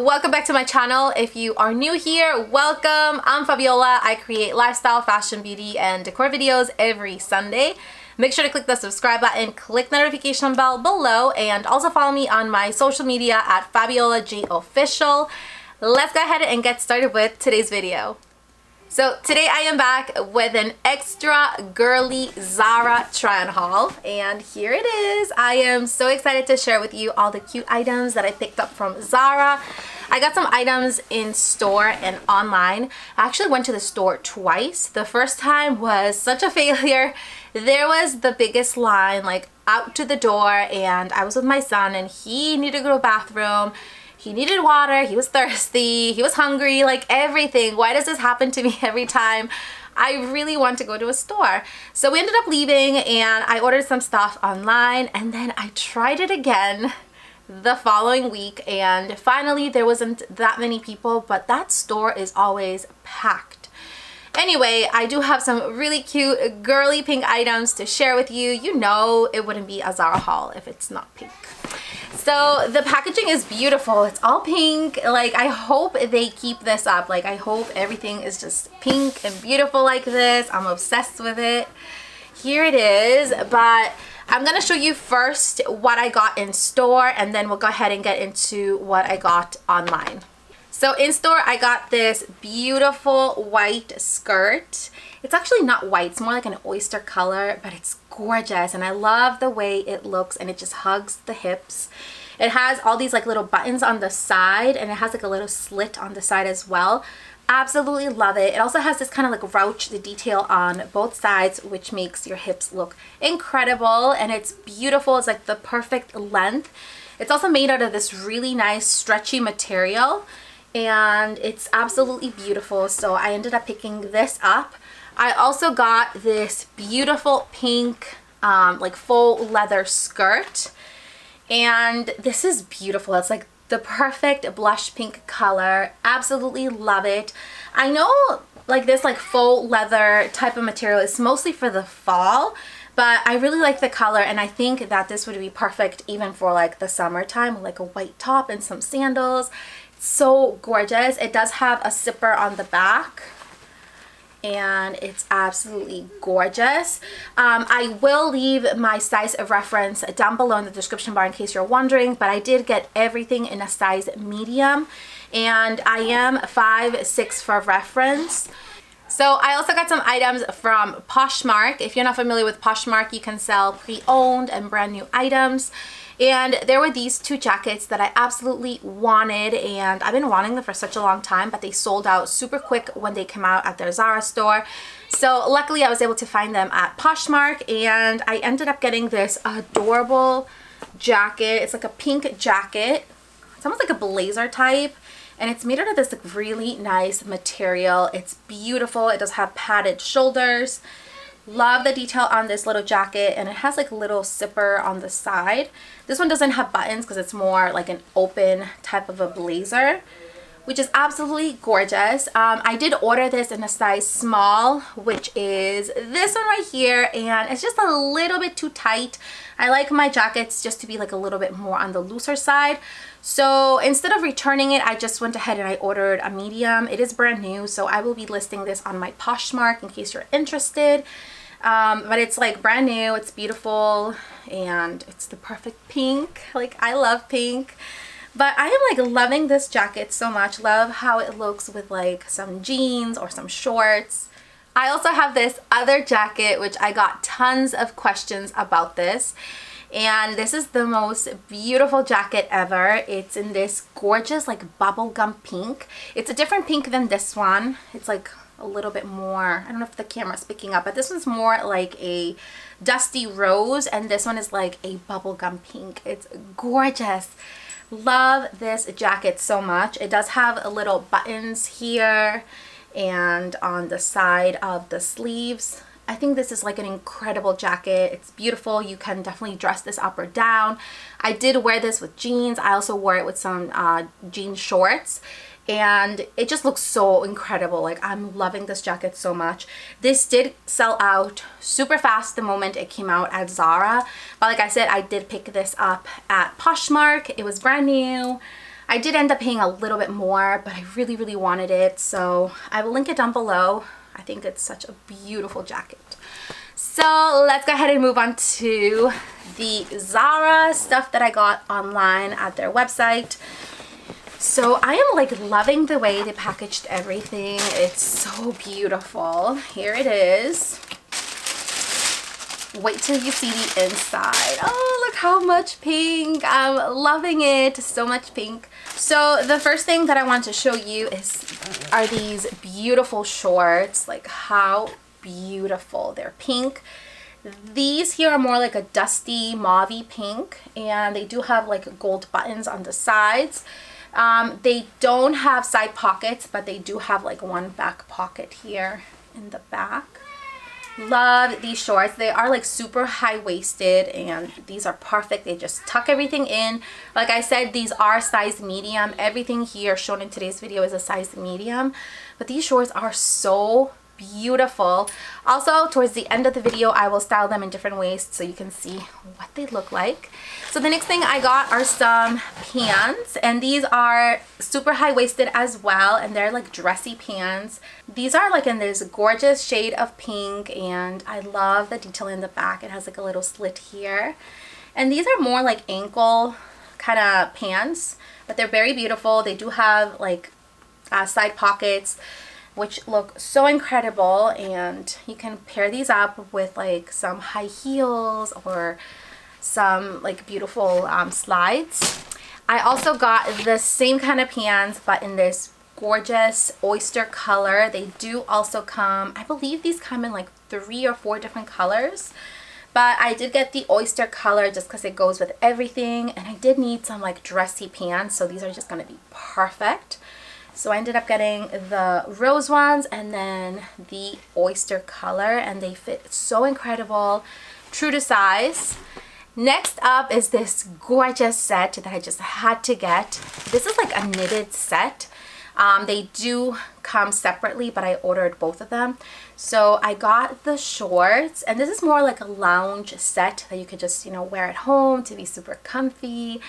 welcome back to my channel. If you are new here, welcome. I'm Fabiola. I create lifestyle, fashion, beauty, and decor videos every Sunday. Make sure to click the subscribe button, click the notification bell below, and also follow me on my social media at FABIOLAG Let's go ahead and get started with today's video. So today I am back with an extra girly Zara try-on haul, and here it is. I am so excited to share with you all the cute items that I picked up from Zara. I got some items in store and online. I actually went to the store twice. The first time was such a failure. There was the biggest line like out to the door, and I was with my son and he needed to go to the bathroom. He needed water, he was thirsty, he was hungry, like everything. Why does this happen to me every time I really want to go to a store? So we ended up leaving and I ordered some stuff online, and then I tried it again the following week, and finally there wasn't that many people, but that store is always packed. Anyway, I do have some really cute girly pink items to share with you. You know it wouldn't be a Zara haul if it's not pink. So the packaging is beautiful. It's all pink. Like, I hope they keep this up. Like, I hope everything is just pink and beautiful like this. I'm obsessed with it. Here it is, but I'm gonna show you first what I got in store, and then we'll go ahead and get into what I got online. So in store, I got this beautiful white skirt. It's actually not white, it's more like an oyster color, but it's gorgeous, and I love the way it looks, and it just hugs the hips. It has all these like little buttons on the side, and it has like a little slit on the side as well. Absolutely love it. It also has this kind of like ruched detail on both sides, which makes your hips look incredible, and it's beautiful. It's like the perfect length. It's also made out of this really nice stretchy material, and it's absolutely beautiful. So I ended up picking this up. I also got this beautiful pink like faux leather skirt, and this is beautiful. It's like the perfect blush pink color. Absolutely love it. I know like this like faux leather type of material is mostly for the fall, but I really like the color, and I think that this would be perfect even for like the summertime, like a white top and some sandals. It's so gorgeous. It does have a zipper on the back, and it's absolutely gorgeous. I will leave my size of reference down below in the description bar in case you're wondering, but I did get everything in a size medium, and I am 5'6" for reference. So I also got some items from Poshmark. If you're not familiar with Poshmark, you can sell pre-owned and brand new items. And there were these two jackets that I absolutely wanted, and I've been wanting them for such a long time, but they sold out super quick when they came out at their Zara store. So luckily I was able to find them at Poshmark, and I ended up getting this adorable jacket. It's like a pink jacket. It's almost like a blazer type, and it's made out of this like really nice material. It's beautiful. It does have padded shoulders. Love the detail on this little jacket, and it has like a little zipper on the side. This one doesn't have buttons because it's more like an open type of a blazer, which is absolutely gorgeous. I did order this in a size small, which is this one right here, and it's just a little bit too tight. I like my jackets just to be like a little bit more on the looser side. So instead of returning it, I just went ahead and I ordered a medium. It is brand new, so I will be listing this on my Poshmark in case you're interested. But it's like brand new, it's beautiful, and it's the perfect pink. Like, I love pink. But I am like loving this jacket so much. Love how it looks with like some jeans or some shorts. I also have this other jacket, which I got tons of questions about this. And this is the most beautiful jacket ever. It's in this gorgeous like bubblegum pink. It's a different pink than this one. It's like a little bit more, I don't know if the camera's picking up, but this one's more like a dusty rose, and this one is like a bubblegum pink. It's gorgeous. Love this jacket so much. It does have a little buttons here and on the side of the sleeves. I think this is like an incredible jacket. It's beautiful. You can definitely dress this up or down. I did wear this with jeans. I also wore it with some jean shorts, and it just looks so incredible. Like, I'm loving this jacket so much. This did sell out super fast the moment it came out at Zara, but like I said, I did pick this up at Poshmark. It was brand new. I did end up paying a little bit more, but I really, really wanted it. So I will link it down below. I think it's such a beautiful jacket. So let's go ahead and move on to the Zara stuff that I got online at their website. So I am like loving the way they packaged everything. It's so beautiful. Here it is. Wait till you see the inside. Oh, look how much pink. I'm loving it. So much pink. So the first thing that I want to show you are these beautiful shorts. Like how beautiful. They're pink. These here are more like a dusty mauvey pink, and they do have like gold buttons on the sides. They don't have side pockets, but they do have like one back pocket here in the back. Love these shorts. They are like super high-waisted, and these are perfect. They just tuck everything in. Like I said, these are size medium. Everything here shown in today's video is a size medium, but these shorts are so beautiful. Also, towards the end of the video, I will style them in different ways so you can see what they look like. So the next thing I got are some pants, and these are super high-waisted as well, and they're like dressy pants. These are like in this gorgeous shade of pink, and I love the detail in the back. It has like a little slit here, and these are more like ankle kind of pants, but they're very beautiful. They do have like side pockets, which look so incredible, and you can pair these up with like some high heels or some like beautiful slides. I also got the same kind of pants, but in this gorgeous oyster color. They do also come, I believe these come in like 3 or 4 different colors, but I did get the oyster color just because it goes with everything, and I did need some like dressy pants, so these are just going to be perfect. So I ended up getting the rose ones and then the oyster color, and they fit so incredible, true to size. Next up is this gorgeous set that I just had to get. This is like a knitted set. They do come separately, but I ordered both of them. So I got the shorts, and this is more like a lounge set that you could just, you know, wear at home to be super comfy.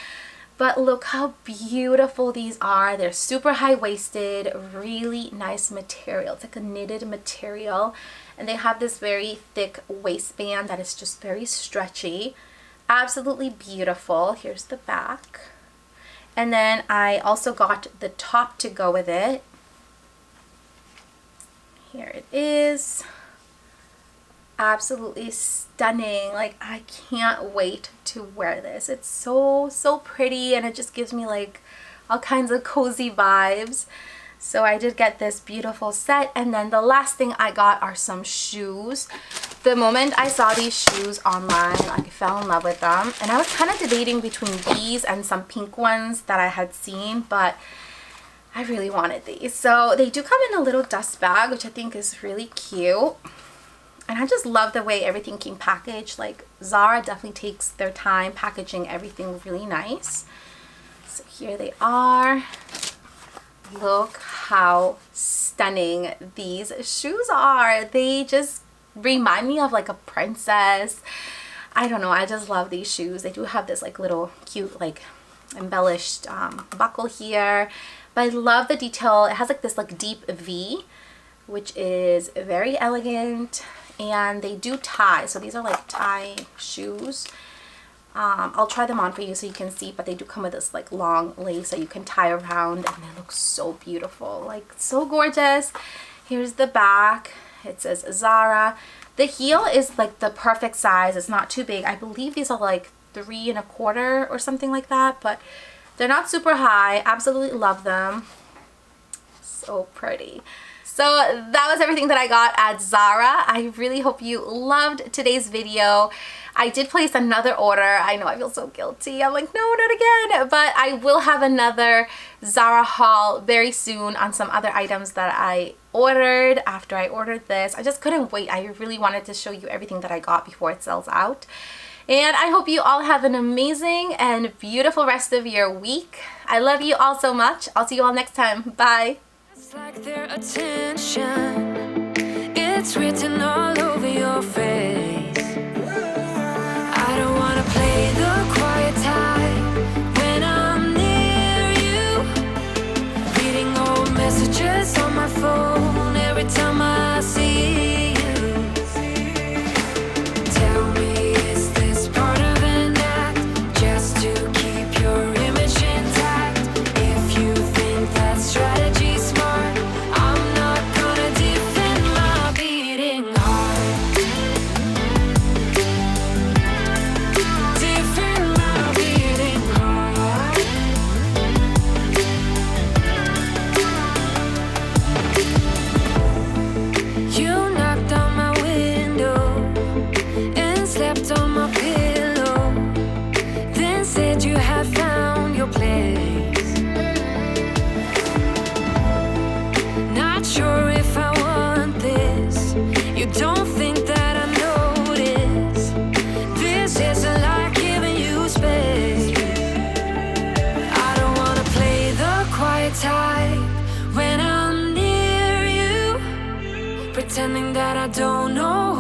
But look how beautiful these are. They're super high-waisted, really nice material. It's like a knitted material, and they have this very thick waistband that is just very stretchy. Absolutely beautiful. Here's the back. And then I also got the top to go with it. Here it is. Absolutely stunning. Like, I can't wait to wear this. It's so pretty, and it just gives me like all kinds of cozy vibes. So I did get this beautiful set, and then the last thing I got are some shoes. The moment I saw these shoes online, I fell in love with them, and I was kind of debating between these and some pink ones that I had seen, but I really wanted these. So they do come in a little dust bag, which I think is really cute. And I just love the way everything came packaged. Like, Zara definitely takes their time packaging everything really nice. So here they are. Look how stunning these shoes are. They just remind me of like a princess. I don't know, I just love these shoes. They do have this like little cute like embellished buckle here. But I love the detail. It has like this like deep V, which is very elegant. And they do tie, so these are like tie shoes. I'll try them on for you so you can see, but they do come with this like long lace that you can tie around, and they look so beautiful, like so gorgeous. Here's the back. It says Zara. The heel is like the perfect size. It's not too big. I believe these are like 3 1/4 or something like that, but they're not super high. Absolutely love them. So pretty. So that was everything that I got at Zara. I really hope you loved today's video. I did place another order. I know, I feel so guilty. I'm like, no, not again. But I will have another Zara haul very soon on some other items that I ordered after I ordered this. I just couldn't wait. I really wanted to show you everything that I got before it sells out. And I hope you all have an amazing and beautiful rest of your week. I love you all so much. I'll see you all next time. Bye. It's like their attention, it's written all over your face. I don't wanna play the quiet time when I'm near you. pretending that I don't know